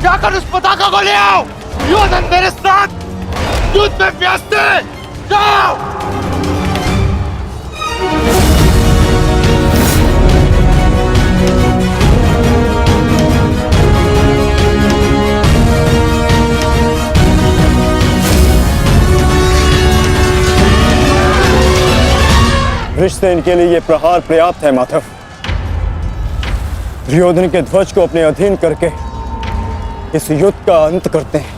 जाकर उस पताका को ले आओ। दुर्योधन मेरे साथ युद्ध में व्यस्त है। जाओ। वृषसेन के लिए ये प्रहार पर्याप्त है माधव। दुर्योधन के ध्वज को अपने अधीन करके इस युद्ध का अंत करते हैं।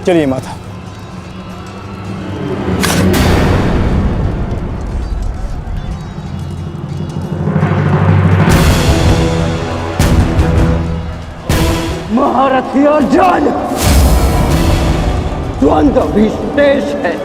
चलिए माधव। महारथी अर्जुन, द्वंद्व भी शेष है।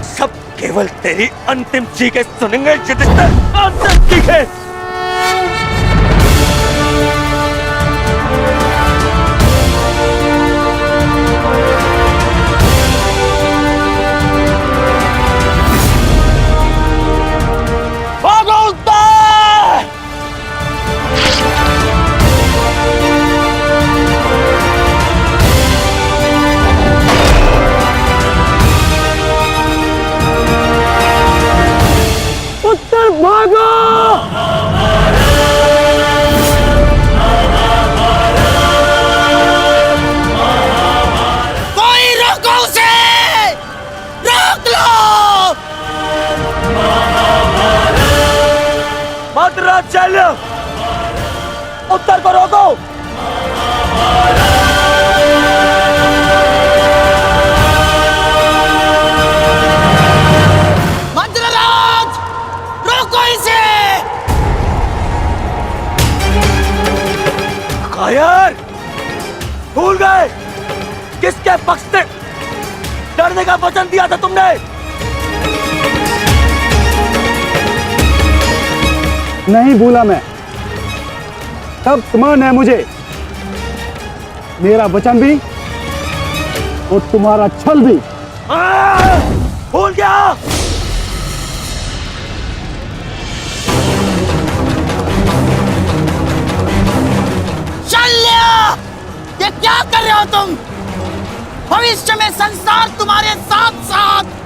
सब केवल तेरी अंतिम चीखें सुनेंगे युधिष्ठिर, अंतिम चीखें। चलो, उत्तर को रोको। मंत्रराज, रोको इसे। कायर, भूल गए किसके पक्ष से लड़ने का वचन दिया था तुमने? नहीं भूला मैं। तब स्मरण है मुझे मेरा वचन भी और तुम्हारा छल भी। भूल गया। शल्य, ये क्या कर रहे हो तुम? भविष्य में संसार तुम्हारे साथ साथ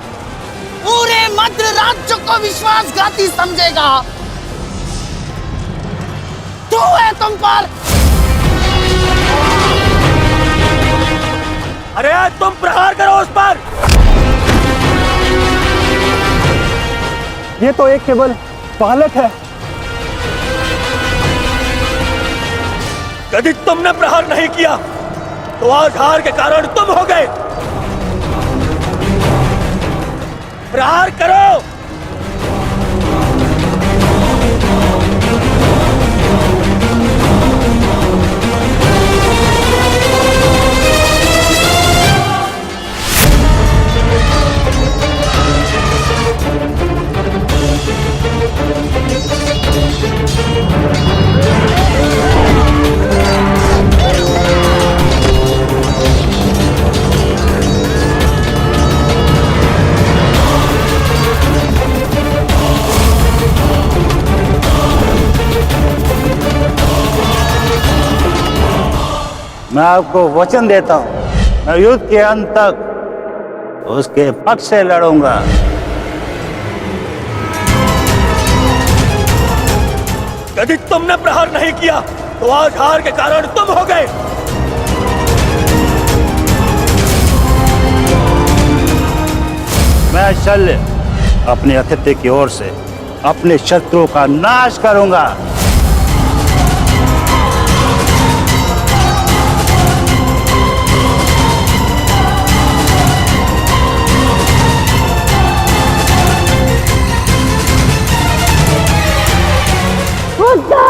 पूरे मद्र राज्य को विश्वासघाती समझेगा। तू है तुम पर। अरे तुम प्रहार करो उस पर। ये तो एक केवल बालक है। यदि तुमने प्रहार नहीं किया तो आज हार के कारण तुम हो गए। प्रहार करो। मैं आपको वचन देता हूं, मैं युद्ध के अंत तक उसके पक्ष से लड़ूंगा। यदि तुमने प्रहार नहीं किया तो आज हार के कारण तुम हो गए। मैं शल्य अपने अतिथि की ओर से अपने शत्रुओं का नाश करूंगा। उत्तर!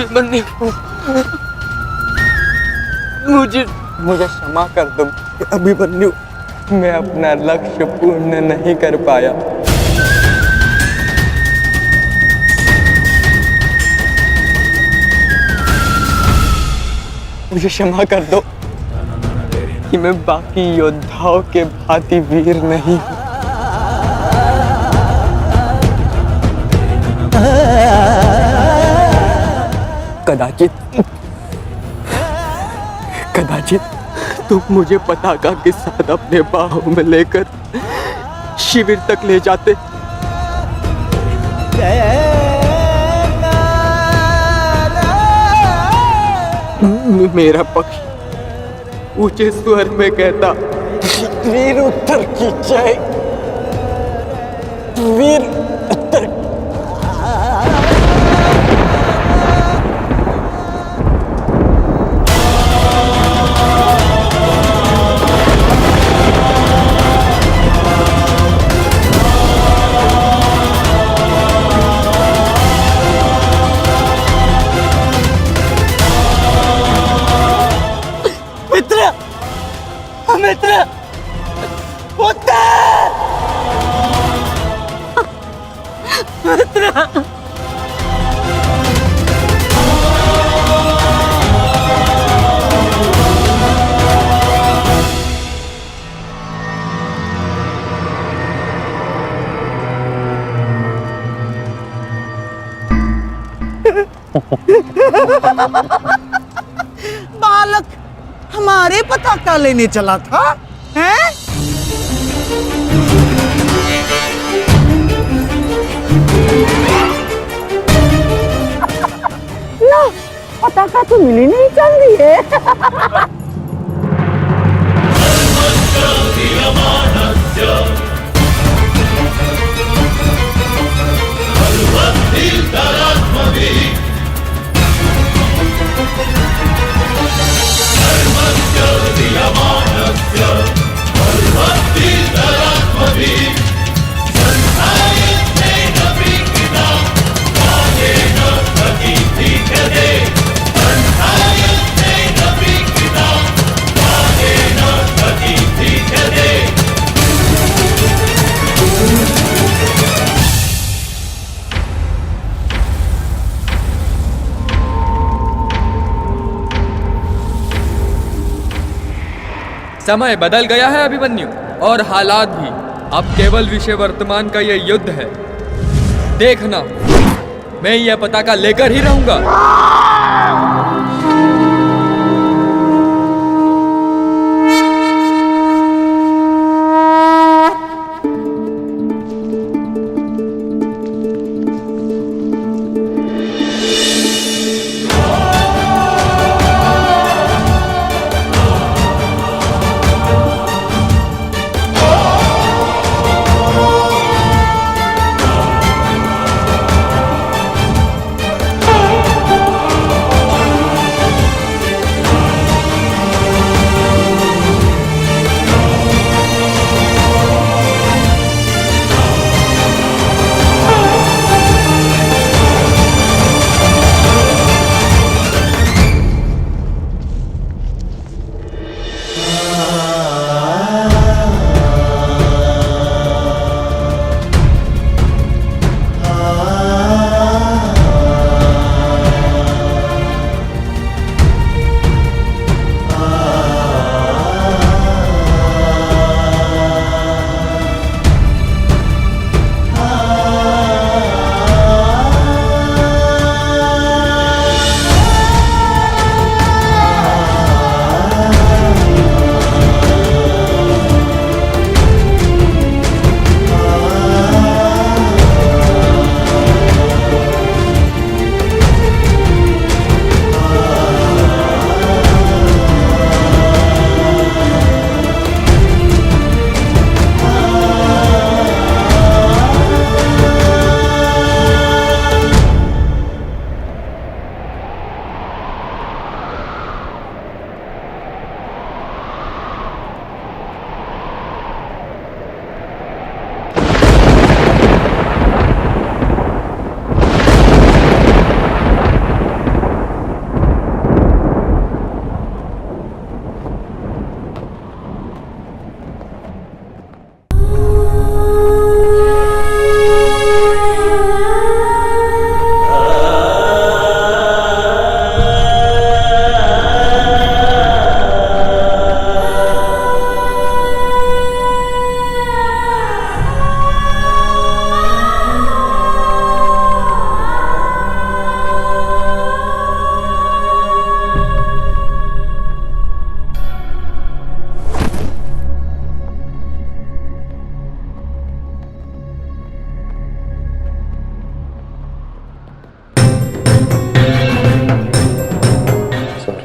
अभिमन्यु, मुझे मुझे क्षमा कर दो अभिमन्यु, मैं अपना लक्ष्य पूर्ण नहीं कर पाया। मुझे क्षमा कर दो कि मैं बाकी योद्धाओं के भांति वीर नहीं हूं। कदाचित तुम मुझे पताका के साथ अपने बाहों में लेकर शिविर तक ले जाते। मेरा पक्ष ऊंचे स्वर में कहता, वीर उत्तर की जय, वीर उत्तर। मित्र, उत्तर! मित्र! बालक हमारे पताका लेने चला था, हैं? ना, पताका तो मिली नहीं चल रही है। समय बदल गया है अभिमन्यु, और हालात भी। अब केवल विषय वर्तमान का यह युद्ध है। देखना, मैं यह पताका लेकर ही रहूंगा।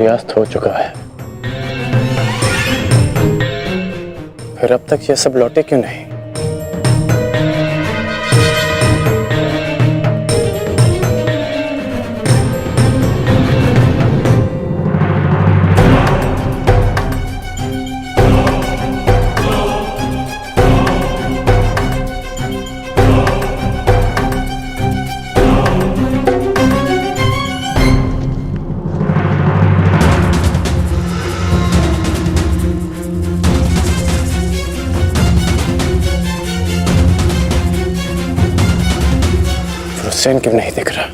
सूर्यास्त हो चुका है, फिर अब तक ये सब लौटे क्यों नहीं? हुसैन क्यों नहीं दिख रहा?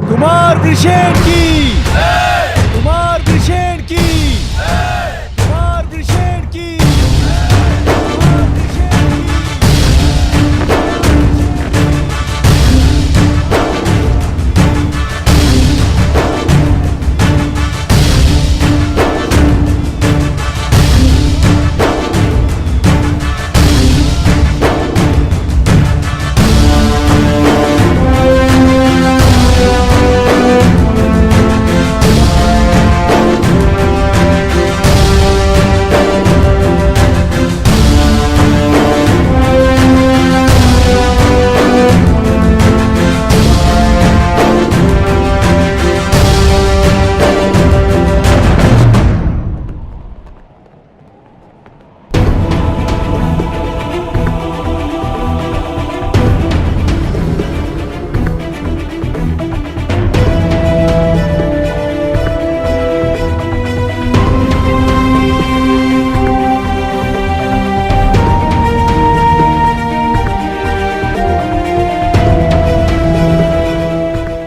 कुमार दिशेन की, कुमार दिशेन की, कुमार दिशेन की, कुमार दिशेन की।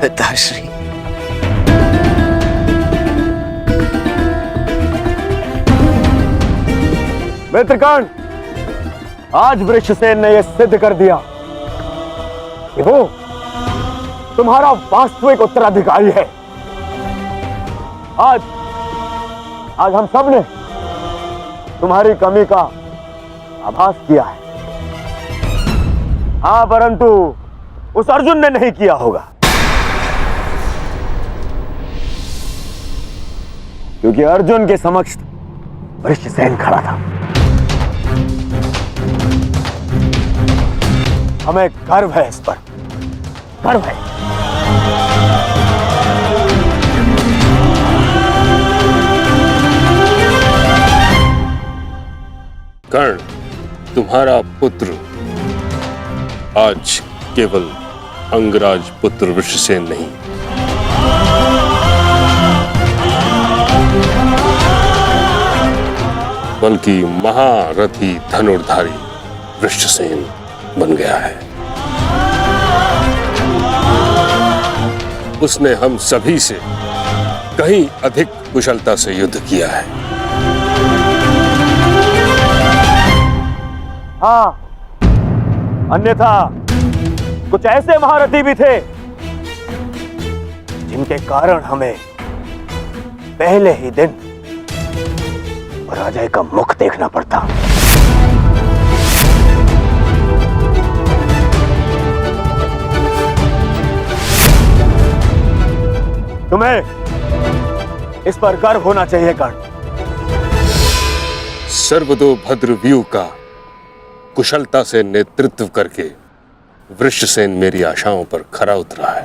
पिताश्री, मित्रगण, आज वृषसेन ने यह सिद्ध कर दिया कि वो तुम्हारा वास्तविक उत्तराधिकारी है। आज हम सब ने तुम्हारी कमी का आभास किया है। हाँ, परंतु उस अर्जुन ने नहीं किया होगा, क्योंकि अर्जुन के समक्ष वृषसेन खड़ा था। हमें गर्व है, इस पर गर्व है। कर्ण, तुम्हारा पुत्र आज केवल अंगराज पुत्र वृषसेन नहीं, बल्कि महारथी धनुर्धारी वृषसेन बन गया है। उसने हम सभी से कहीं अधिक कुशलता से युद्ध किया है। हाँ, अन्यथा कुछ ऐसे महारथी भी थे जिनके कारण हमें पहले ही दिन पराजय का मुख देखना पड़ता। तुम्हें इस पर गर्व होना चाहिए कर्ण। सर्वतोभद्र व्यूह का कुशलता से नेतृत्व करके वृषसेन मेरी आशाओं पर खरा उतरा है।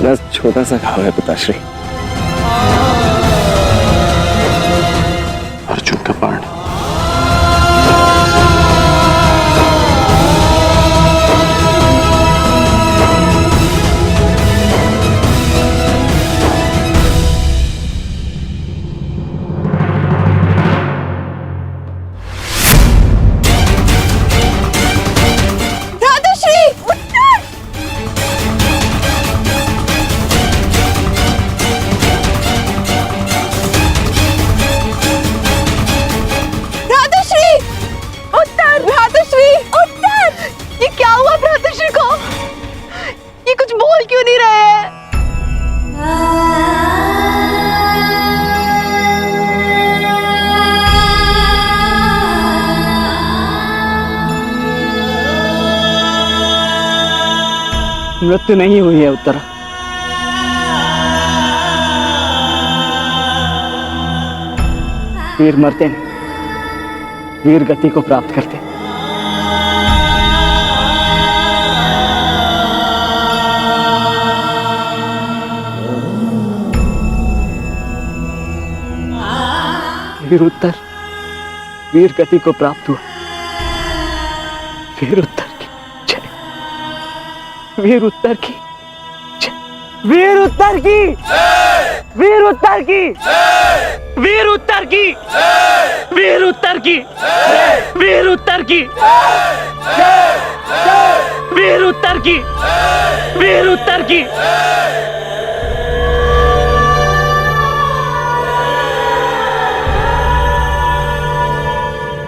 बड़ा छोटा सा घाव है पिताश्री। अर्जुन का बाण। मृत्यु नहीं हुई है उत्तरा। वीर मरते नहीं, वीर गति को प्राप्त करते। वीर उत्तर वीर गति को प्राप्त हुआ। वीर उत्तर की जय। वीर उत्तर की जय। वीर उत्तर की वीर उत्तर की वीर उत्तर की वीर उत्तर की वीर उत्तर की वीर उत्तर की वीर उत्तर की।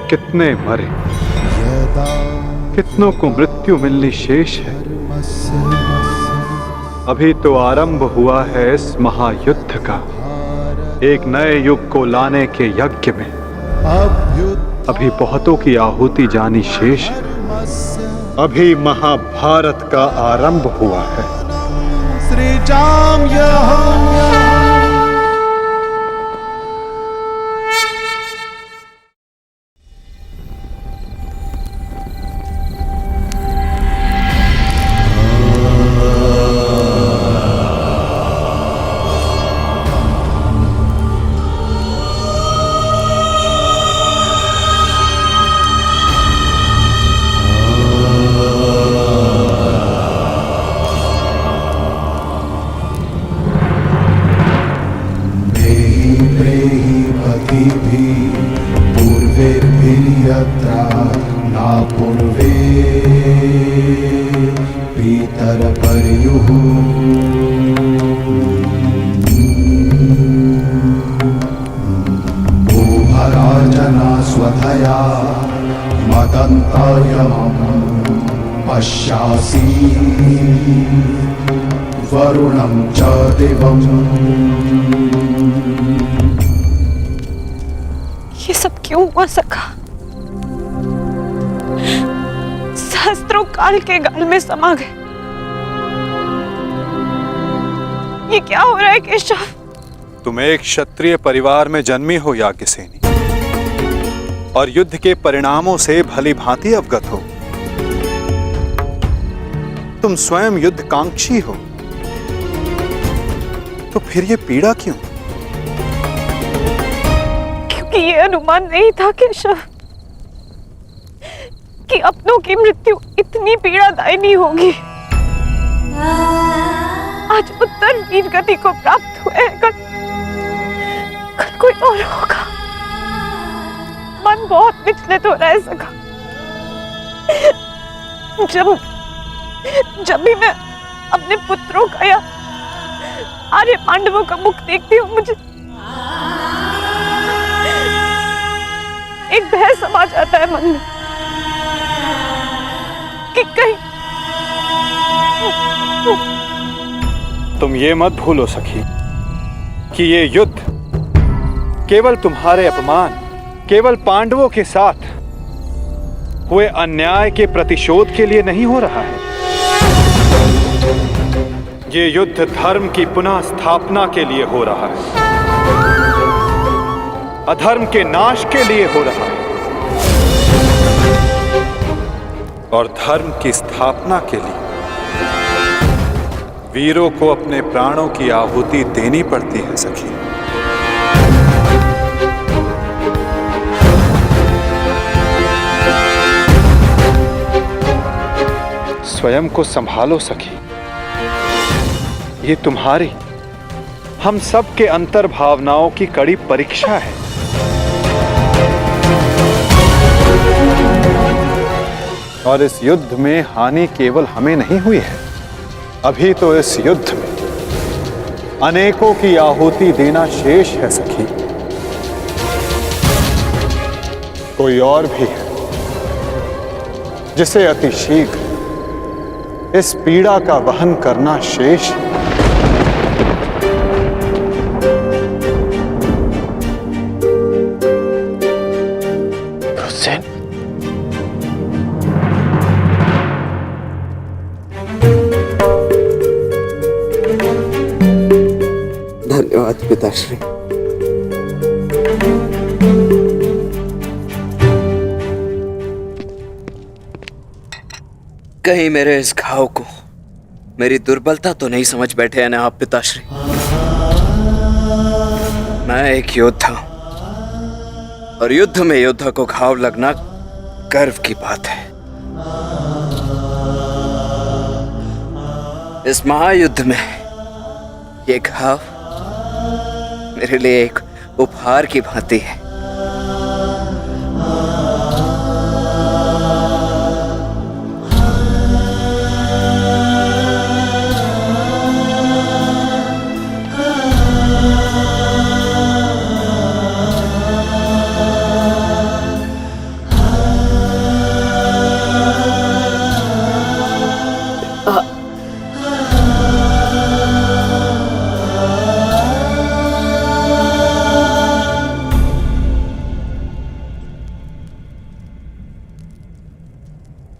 कितने मरे, कितनों को मृत्यु मिलनी शेष है। अभी तो आरंभ हुआ है इस महायुद्ध का, एक नए युग को लाने के यज्ञ में। अभी बहुतों की आहुति जानी शेष है। अभी महाभारत का आरंभ हुआ है। श्री राम वरुणं च दिवम्। ये सब क्यों हुआ सखा? सहस्त्रों काल के गाल में समा गए। ये क्या हो रहा है केशव? तुम एक क्षत्रिय परिवार में जन्मी हो याज्ञसेनी, और युद्ध के परिणामों से भली भांति अवगत हो। तुम स्वयं युद्ध कांक्षी हो, तो फिर ये पीड़ा क्यों? क्योंकि ये अनुमान नहीं था केशव कि अपनों की मृत्यु इतनी पीड़ादायी होगी। आज उत्तर वीर गति को प्राप्त हुए, कल कोई और होगा। मन बहुत विचलित हो रहा है सखा। जब भी मैं अपने पुत्रों का या आर्य पांडवों का मुख देखती हूँ, मुझे एक भय समा जाता है मन में कि कहीं। तुम ये मत भूलो सखी कि ये युद्ध केवल तुम्हारे अपमान, केवल पांडवों के साथ हुए अन्याय के प्रतिशोध के लिए नहीं हो रहा है। ये युद्ध धर्म की पुनः स्थापना के लिए हो रहा है, अधर्म के नाश के लिए हो रहा है, और धर्म की स्थापना के लिए वीरों को अपने प्राणों की आहुति देनी पड़ती है सखी। स्वयं को संभालो सखी। ये तुम्हारी, हम सब के अंतर भावनाओं की कड़ी परीक्षा है। और इस युद्ध में हानि केवल हमें नहीं हुई है, अभी तो इस युद्ध में अनेकों की आहुति देना शेष है सखी। कोई और भी है जिसे अति शीघ्र इस पीड़ा का वहन करना शेष है। धन्यवाद पिताश्री। कहीं मेरे इस घाव को मेरी दुर्बलता तो नहीं समझ बैठे हैं ना आप पिताश्री? मैं एक योद्धा हूं और युद्ध में योद्धा को घाव लगना गर्व की बात है। इस महायुद्ध में ये घाव मेरे लिए एक उपहार की भांति है।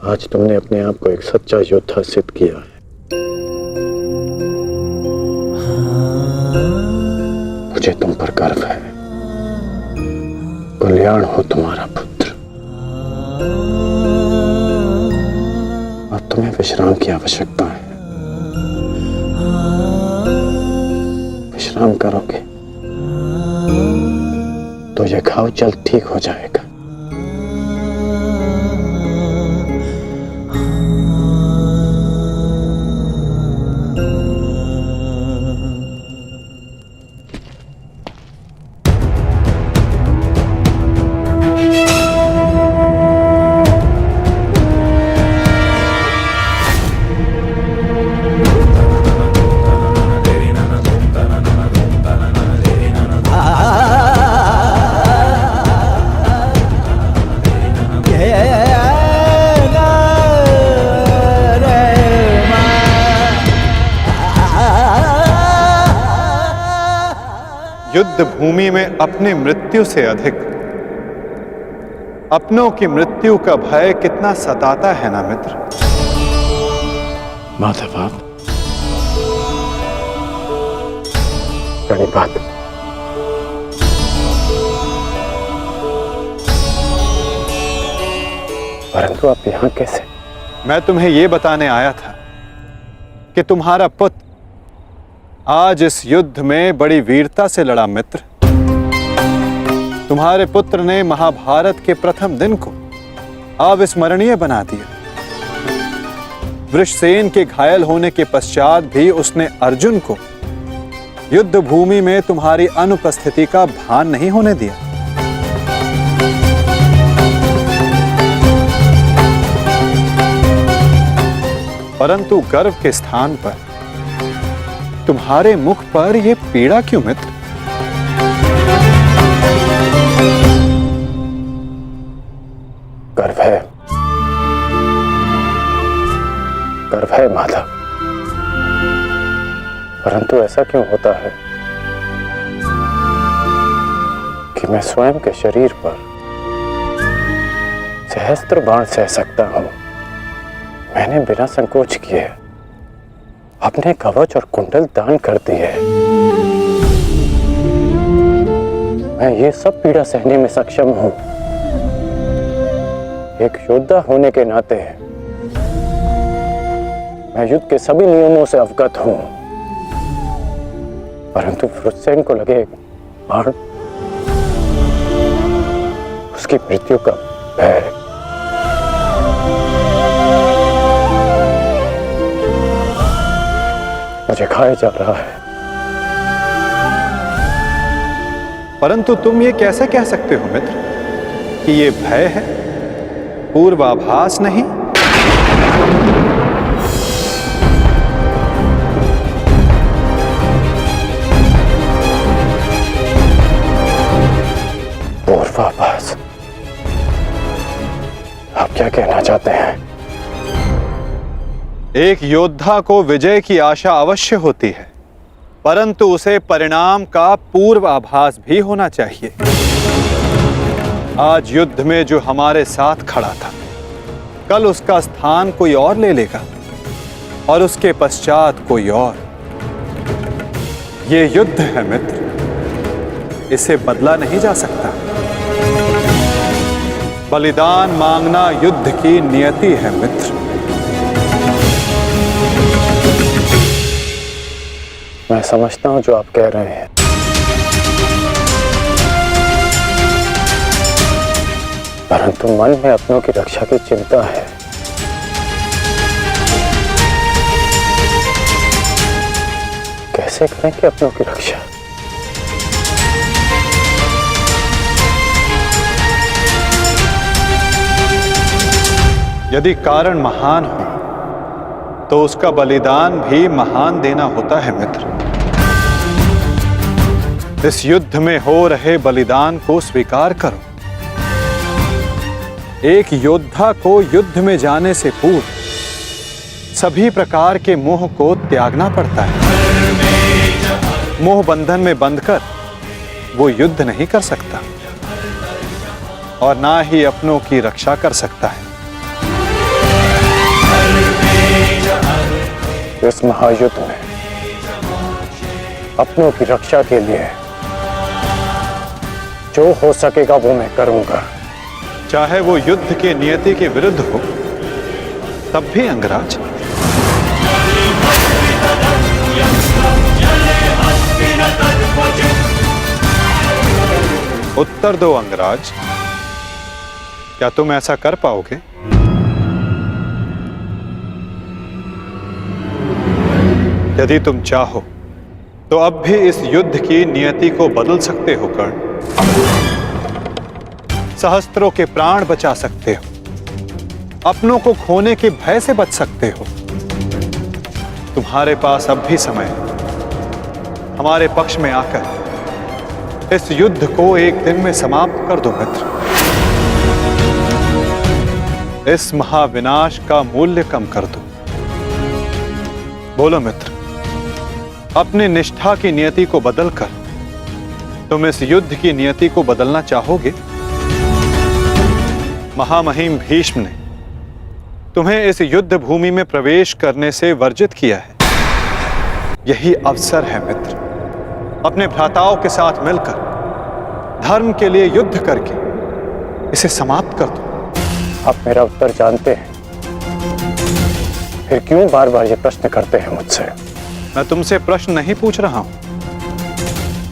आज तुमने अपने आप को एक सच्चा योद्धा सिद्ध किया है। मुझे तुम पर गर्व है। कल्याण हो तुम्हारा पुत्र। अब तुम्हें विश्राम की आवश्यकता है। विश्राम करोगे तो यह घाव जल्द ठीक हो जाएगा। युद्ध भूमि में अपनी मृत्यु से अधिक अपनों की मृत्यु का भय कितना सताता है ना मित्र। माधव आप प्रणिपात। परंतु आप यहां कैसे? मैं तुम्हें यह बताने आया था कि तुम्हारा पुत्र आज इस युद्ध में बड़ी वीरता से लड़ा मित्र। तुम्हारे पुत्र ने महाभारत के प्रथम दिन को अविस्मरणीय बना दिया। वृषसेन के घायल होने के पश्चात भी उसने अर्जुन को युद्ध भूमि में तुम्हारी अनुपस्थिति का भान नहीं होने दिया। परंतु गर्व के स्थान पर तुम्हारे मुख पर यह पीड़ा क्यों मित्र? गर्व है, गर्व है माधव। परंतु ऐसा क्यों होता है कि मैं स्वयं के शरीर पर सहस्त्र बाण सह सकता हूं। मैंने बिना संकोच किए अपने कवच और कुंडल दान कर दिए। मैं ये सब पीड़ा सहने में सक्षम हूं। एक योद्धा होने के नाते मैं युद्ध के सभी नियमों से अवगत हूं, परंतु वृषसेन को लगे बाण, उसकी मृत्यु का भय। मुझे खाया जा रहा है। परंतु तुम ये कैसे कह सकते हो मित्र कि ये भय है, पूर्वाभास नहीं? पूर्वाभास? आप क्या कहना चाहते हैं? एक योद्धा को विजय की आशा अवश्य होती है, परंतु उसे परिणाम का पूर्वाभास भी होना चाहिए। आज युद्ध में जो हमारे साथ खड़ा था, कल उसका स्थान कोई और ले लेगा और उसके पश्चात कोई और। ये युद्ध है मित्र, इसे बदला नहीं जा सकता। बलिदान मांगना युद्ध की नियति है मित्र। मैं समझता हूं जो आप कह रहे हैं, परंतु मन में अपनों की रक्षा की चिंता है। कैसे करेंगे अपनों की रक्षा? यदि कारण महान हो तो उसका बलिदान भी महान देना होता है मित्र। इस युद्ध में हो रहे बलिदान को स्वीकार करो। एक योद्धा को युद्ध में जाने से पूर्व सभी प्रकार के मोह को त्यागना पड़ता है। मोह बंधन में बंधकर वो युद्ध नहीं कर सकता और ना ही अपनों की रक्षा कर सकता है। इस महायुद्ध में अपनों की रक्षा के लिए जो हो सकेगा वो मैं करूंगा, चाहे वो युद्ध के नियति के विरुद्ध हो तब भी अंगराज। उत्तर दो अंगराज, क्या तुम ऐसा कर पाओगे? यदि तुम चाहो तो अब भी इस युद्ध की नियति को बदल सकते हो कर्ण। सहस्त्रों के प्राण बचा सकते हो, अपनों को खोने के भय से बच सकते हो। तुम्हारे पास अब भी समय है। हमारे पक्ष में आकर इस युद्ध को एक दिन में समाप्त कर दो मित्र। इस महाविनाश का मूल्य कम कर दो। बोलो मित्र, अपनी निष्ठा की नियति को बदलकर तुम इस युद्ध की नियति को बदलना चाहोगे? महामहिम भीष्म ने तुम्हें इस युद्ध भूमि में प्रवेश करने से वर्जित किया है। यही अवसर है मित्र, अपने भ्राताओं के साथ मिलकर धर्म के लिए युद्ध करके इसे समाप्त कर दो। आप मेरा उत्तर जानते हैं, फिर क्यों बार बार ये प्रश्न करते हैं मुझसे? मैं तुमसे प्रश्न नहीं पूछ रहा हूं,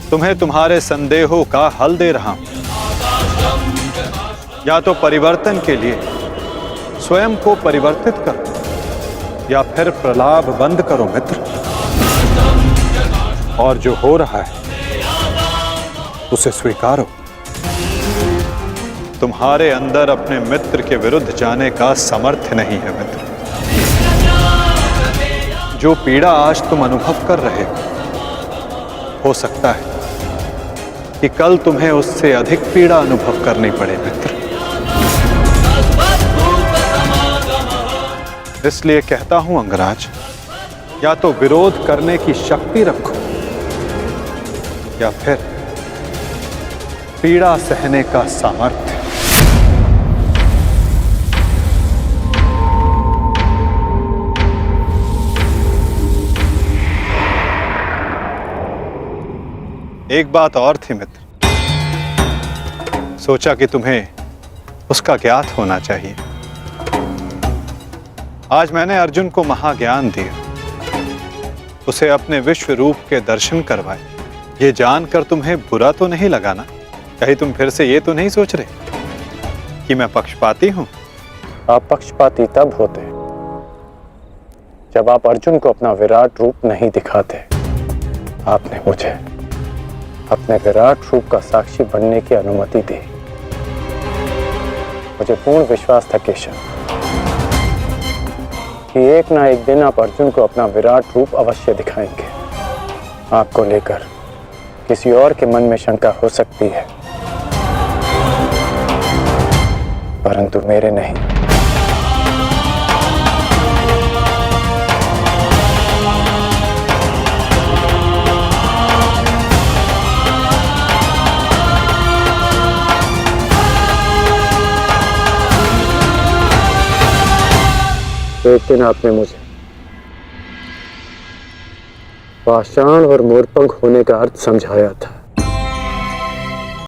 तुम्हें तुम्हारे संदेहों का हल दे रहा हूं। या तो परिवर्तन के लिए स्वयं को परिवर्तित करो या फिर प्रलाप बंद करो मित्र। और जो हो रहा है उसे स्वीकारो। तुम्हारे अंदर अपने मित्र के विरुद्ध जाने का सामर्थ्य नहीं है मित्र। जो पीड़ा आज तुम अनुभव कर रहे हो सकता है कि कल तुम्हें उससे अधिक पीड़ा अनुभव करनी पड़े मित्र। इसलिए कहता हूं अंगराज, या तो विरोध करने की शक्ति रखो या फिर पीड़ा सहने का सामर्थ्य। एक बात और थी मित्र, सोचा कि तुम्हें उसका ज्ञात होना चाहिए। आज मैंने अर्जुन को महाज्ञान दिया, उसे अपने विश्व रूप के दर्शन करवाए। ये जानकर तुम्हें बुरा तो नहीं लगा ना? कहीं तुम फिर से ये तो नहीं सोच रहे कि मैं पक्षपाती हूं? आप पक्षपाती तब होते जब आप अर्जुन को अपना विराट रूप नहीं दिखाते। आपने मुझे अपने विराट रूप का साक्षी बनने की अनुमति दी। मुझे पूर्ण विश्वास था केशव कि एक ना एक दिन आप अर्जुन को अपना विराट रूप अवश्य दिखाएंगे। आपको लेकर किसी और के मन में शंका हो सकती है, परंतु मेरे नहीं। एक दिन आपने मुझे पाषाण और मोरपंख होने का अर्थ समझाया था।